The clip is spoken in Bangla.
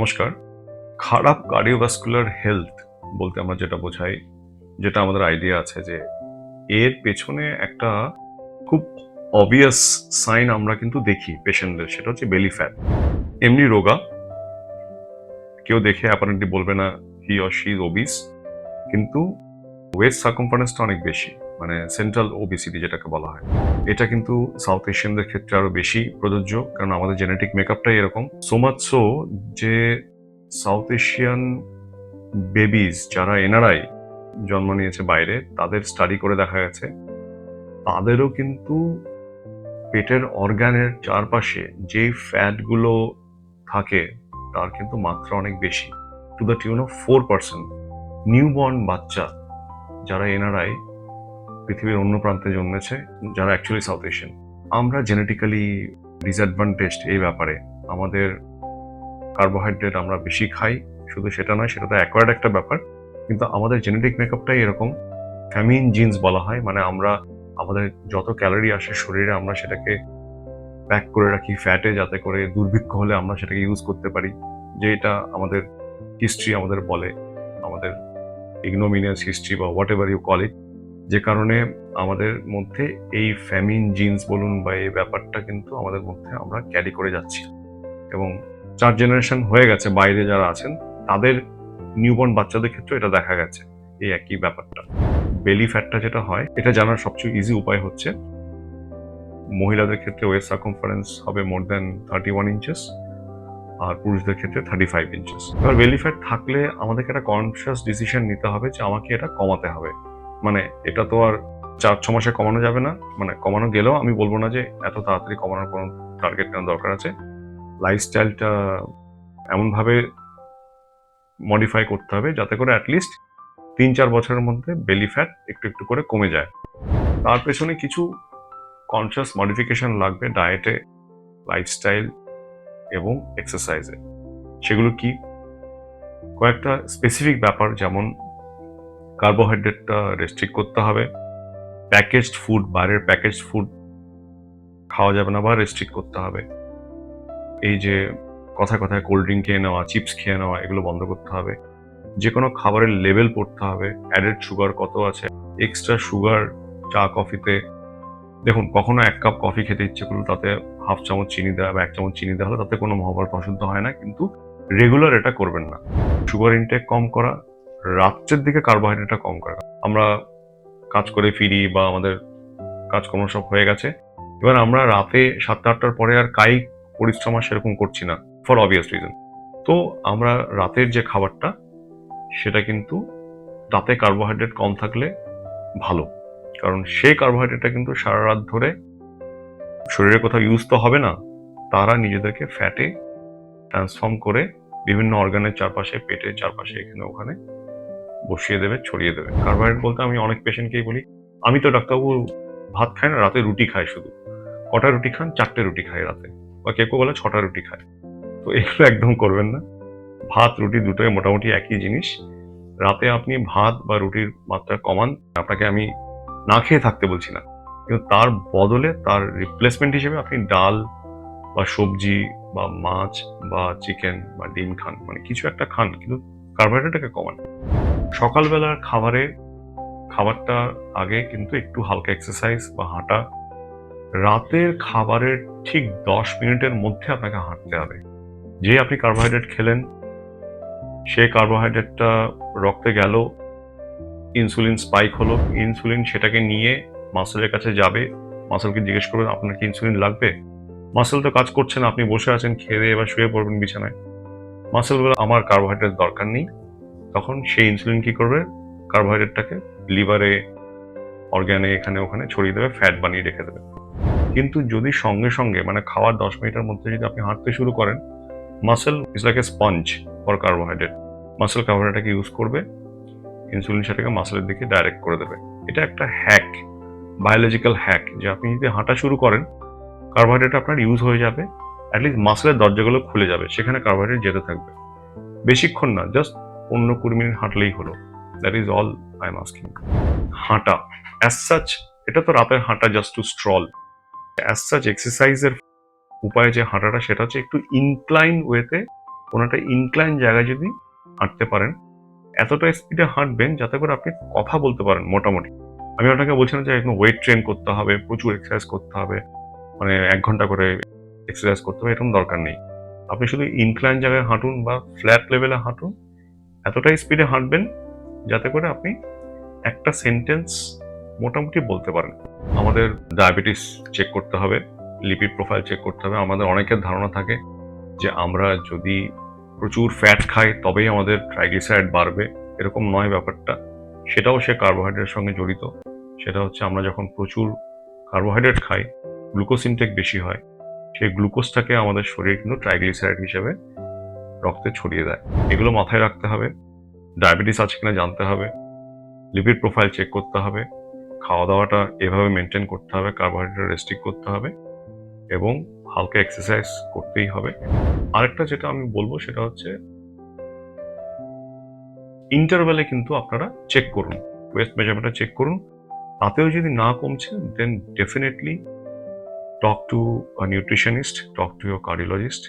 নমস্কার। খারাপ কার্ডিওভাস্কুলার হেলথ বলতে আমরা যেটা বোঝাই, যেটা আমাদের আইডিয়া আছে যে এর পেছনে একটা খুব অবভিয়াস সাইন আমরা কিন্তু দেখি পেশেন্টদের, সেটা হচ্ছে বেলি ফ্যাট। এমনি রোগা, কেউ দেখে অ্যাপারেন্টলি বলবে না হি অর শি ইজ ওবিস, কিন্তু ওয়েস্ট সার্কামফারেন্সটা অনেক বেশি, মানে সেন্ট্রাল ওবিসিটি যেটাকে বলা হয়। এটা কিন্তু সাউথ এশিয়ানদের ক্ষেত্রে আরো বেশি প্রযোজ্য, কারণ আমাদের জেনেটিক মেকআপটাই এরকম। সো মাচ সো যে সাউথ এশিয়ান বেবিজ যারা এনআরআই জন্ম নিয়েছে বাইরে, তাদের স্টাডি করে দেখা গেছে তাদেরও কিন্তু পেটের অর্গানের চারপাশে যে ফ্যাটগুলো থাকে তার কিন্তু মাত্রা অনেক বেশি, to the tune of 4%। Newborn বাচ্চা যারা এনআরআই পৃথিবীর অন্য প্রান্তে জন্মেছে, যারা অ্যাকচুয়ালি সাউথ এশিয়ান, আমরা জেনেটিক্যালি ডিসঅ্যাডভান্টেজড এই ব্যাপারে। আমাদের কার্বোহাইড্রেট আমরা বেশি খাই, শুধু সেটা নয়, সেটা তো অ্যাকোয়ার্ড একটা ব্যাপার, কিন্তু আমাদের জেনেটিক মেকআপটাই এরকম। ফ্যামিন জিনস বলা হয়, মানে আমরা আমাদের যত ক্যালোরি আসে শরীরে আমরা সেটাকে প্যাক করে রাখি ফ্যাটে, যাতে করে দুর্ভিক্ষ হলে আমরা সেটাকে ইউজ করতে পারি। যে এটা আমাদের হিস্ট্রি আমাদের বলে, আমাদের ইগনোমিনিয়াস হিস্ট্রি বা whatever you call it, যে কারণে আমাদের মধ্যে এই ফ্যামিন জিনস বলুন বা এই ব্যাপারটা কিন্তু আমাদের মধ্যে আমরা ক্যারি করে যাচ্ছি। এবং 4 জেনারেশন হয়ে গেছে বাইরে যারা আছেন, তাদের নিউবর্ন বাচ্চাদের ক্ষেত্রে এটা দেখা গেছে এই একই ব্যাপারটা। বেলি ফ্যাটটা যেটা হয়, এটা জানার সবচেয়ে ইজি উপায় হচ্ছে মহিলাদের ক্ষেত্রে ওয়েস্ট সার্কামফারেন্স হবে মোর দ্যান 31 ইঞ্চেস, আর পুরুষদের ক্ষেত্রে 35 ইঞ্চেস। এবার বেলি ফ্যাট থাকলে আমাদেরকে একটা কনসিয়াস ডিসিশন নিতে হবে যে আমাকে এটা কমাতে হবে। মানে এটা তো আর 4-6 মাসে কমানো যাবে না, মানে কমানো গেলেও আমি বলবো না যে এত তাড়াতাড়ি কমানোর কোনো টার্গেট নেওয়ার দরকার আছে। লাইফস্টাইলটা এমনভাবে মডিফাই করতে হবে যাতে করে অ্যাটলিস্ট 3-4 বছরের মধ্যে বেলি ফ্যাট একটু একটু করে কমে যায়। তার পেছনে কিছু কনসিয়াস মডিফিকেশন লাগবে ডায়েটে, লাইফস্টাইল এবং এক্সারসাইজে। সেগুলো কি? কয়েকটা স্পেসিফিক ব্যাপার, যেমন কার্বোহাইড্রেটটা রেস্ট্রিক্ট করতে হবে, প্যাকেজড ফুড, বাইরের প্যাকেজড ফুড খাওয়া যাবে না বা রেস্ট্রিক্ট করতে হবে। এই যে কথায় কথায় কোল্ড ড্রিঙ্ক খেয়ে নেওয়া, চিপস খেয়ে নেওয়া, এগুলো বন্ধ করতে হবে। যে কোনো খাবারের লেবেল পড়তে হবে, অ্যাডেড সুগার কত আছে, এক্সট্রা সুগার চা কফিতে। দেখুন, কখনো 1 কাপ কফি খেতে ইচ্ছে করলো তাতে হাফ চামচ চিনি দেওয়া বা 1 চামচ চিনি দেওয়া হলে তাতে কোনো মহাভারত অশুদ্ধ হয় না, কিন্তু রেগুলার এটা করবেন না। সুগার ইনটেক কম করা, রাত্রের দিকে কার্বোহাইড্রেটটা কম করা। আমরা কাজ করে ফিরি বা আমাদের কাজকর্ম সব হয়ে গেছে, এবার আমরা রাতে 7টা-8টার পরে আর কায়িক পরিশ্রম আর সেরকম করছি না, ফর অবভিয়াস রিজন। তো আমরা রাতের যে খাবারটা, সেটা কিন্তু রাতে কার্বোহাইড্রেট কম থাকলে ভালো, কারণ সেই কার্বোহাইড্রেটটা কিন্তু সারা রাত ধরে শরীরে কোথাও ইউজ তো হবে না, তারা নিজেদেরকে ফ্যাটে ট্রান্সফর্ম করে বিভিন্ন অর্গানের চারপাশে, পেটের চারপাশে, এখানে ওখানে বসিয়ে দেবে, ছড়িয়ে দেবে। কার্বোহাইড্রেট বলতে আমি অনেক পেশেন্টকেই বলি, আমি তো ডাক্তারবাবু ভাত খাই না, রাতে রুটি খাই শুধু। কটা রুটি খান? 4টে রুটি খাই রাতে, বা কেউ কেউ বলে 6টা রুটি খায়। তো এগুলো একদম করবেন না। ভাত রুটি দুটোই মোটামুটি একই জিনিস। রাতে আপনি ভাত বা রুটির মাত্রা কমান, আপনাকে আমি না খেয়ে থাকতে বলছি না, কিন্তু তার বদলে তার রিপ্লেসমেন্ট হিসেবে আপনি ডাল বা সবজি বা মাছ বা চিকেন বা ডিম খান, মানে কিছু একটা খান, কিন্তু কার্বোহাইড্রেটটাকে কমান। সকালবেলার খাবারটা আগে কিন্তু একটু হালকা এক্সারসাইজ বা হাঁটা। রাতের খাবারের ঠিক 10 মিনিটের মধ্যে আপনাকে হাঁটতে হবে। যে আপনি কার্বোহাইড্রেট খেলেন, সেই কার্বোহাইড্রেটটা রক্তে গেল, ইনসুলিন স্পাইক হলো, ইনসুলিন সেটাকে নিয়ে মাসলের কাছে যাবে, মাসলকে জিজ্ঞেস করবেন আপনার কি ইনসুলিন লাগবে? মাসল তো কাজ করছে না, আপনি বসে আছেন, খেয়ে দিয়ে এবার শুয়ে পড়বেন বিছানায়। মাসল বলে আমার কার্বোহাইড্রেট দরকার নেই। তখন সেই ইনসুলিন কি করবে? কার্বোহাইড্রেটটাকে লিভারে, অর্গ্যানে, এখানে ওখানে ছড়িয়ে দেবে, ফ্যাট বানিয়ে রেখে দেবে। কিন্তু যদি সঙ্গে সঙ্গে, মানে খাওয়ার 10 মিনিটের মধ্যে যদি আপনি হাঁটতে শুরু করেন, muscle is like a sponge for carbohydrate. Muscle কার্বোহাইড্রেটটাকে ইউজ করবে, ইনসুলিন সেটাকে মাসলের দিকে ডাইরেক্ট করে দেবে। এটা একটা হ্যাক, বায়োলজিক্যাল হ্যাক, যে আপনি যদি হাঁটা শুরু করেন, কার্বোহাইড্রেট আপনার ইউজ হয়ে যাবে, অ্যাটলিস্ট মাসলের দরজাগুলো খুলে যাবে, সেখানে কার্বোহাইড্রেট যেতে থাকবে। বেশিক্ষণ না, জাস্ট 15-20 মিনিট হাঁটলেই হলো। That is all I am asking. হাঁটা অ্যাজ সাচ, এটা তো রাতের হাঁটা just to stroll. As such এক্সারসাইজের উপায় যে হাঁটাটা, সেটা হচ্ছে একটু ইনক্লাইন ওয়েতে কোনো একটা ইনক্লাইন জায়গায় যদি হাঁটতে পারেন, এতটা স্পিডে হাঁটবেন যাতে করে আপনি কথা বলতে পারেন মোটামুটি। আমি আপনাকে বলছি না যে একদম ওয়েট ট্রেন করতে হবে, প্রচুর এক্সারসাইজ করতে হবে, মানে ১ ঘন্টা করে এক্সারসাইজ করতে হবে, এরকম দরকার নেই। আপনি শুধু ইনক্লাইন জায়গায় হাঁটুন বা ফ্ল্যাট লেভেলে হাঁটুন, এতটাই স্পিডে হাঁটবেন যাতে করে আপনি একটা সেন্টেন্স মোটামুটি বলতে পারেন। আমাদের ডায়াবেটিস চেক করতে হবে, লিপিড প্রোফাইল চেক করতে হবে। আমাদের অনেকের ধারণা থাকে যে আমরা যদি প্রচুর ফ্যাট খাই তবেই আমাদের ট্রাইগ্লিসারাইড বাড়বে, এরকম নয় ব্যাপারটা। সেটাও সে কার্বোহাইড্রেটের সঙ্গে জড়িত। সেটা হচ্ছে আমরা যখন প্রচুর কার্বোহাইড্রেট খাই, গ্লুকোজ ইনটেক বেশি হয়, সেই গ্লুকোজটাকে আমাদের শরীর কিন্তু ট্রাইগ্লিসারাইড হিসেবে রক্তে ছড়িয়ে দেয়। এগুলো মাথায় রাখতে হবে। ডায়াবেটিস আছে কিনা জানতে হবে, লিপিড প্রোফাইল চেক করতে হবে, খাওয়া দাওয়াটা এভাবে মেনটেন করতে হবে, কার্বোহাইড্রেট রেস্ট্রিক্ট করতে হবে এবং হালকা এক্সারসাইজ করতেই হবে। আরেকটা যেটা আমি বলবো সেটা হচ্ছে ইন্টারভ্যালে কিন্তু আপনারা চেক করুন, ওয়েস্ট মেজারমেন্টটা চেক করুন। তাতেও যদি না কমছে then definitely talk to a nutritionist, talk to your cardiologist.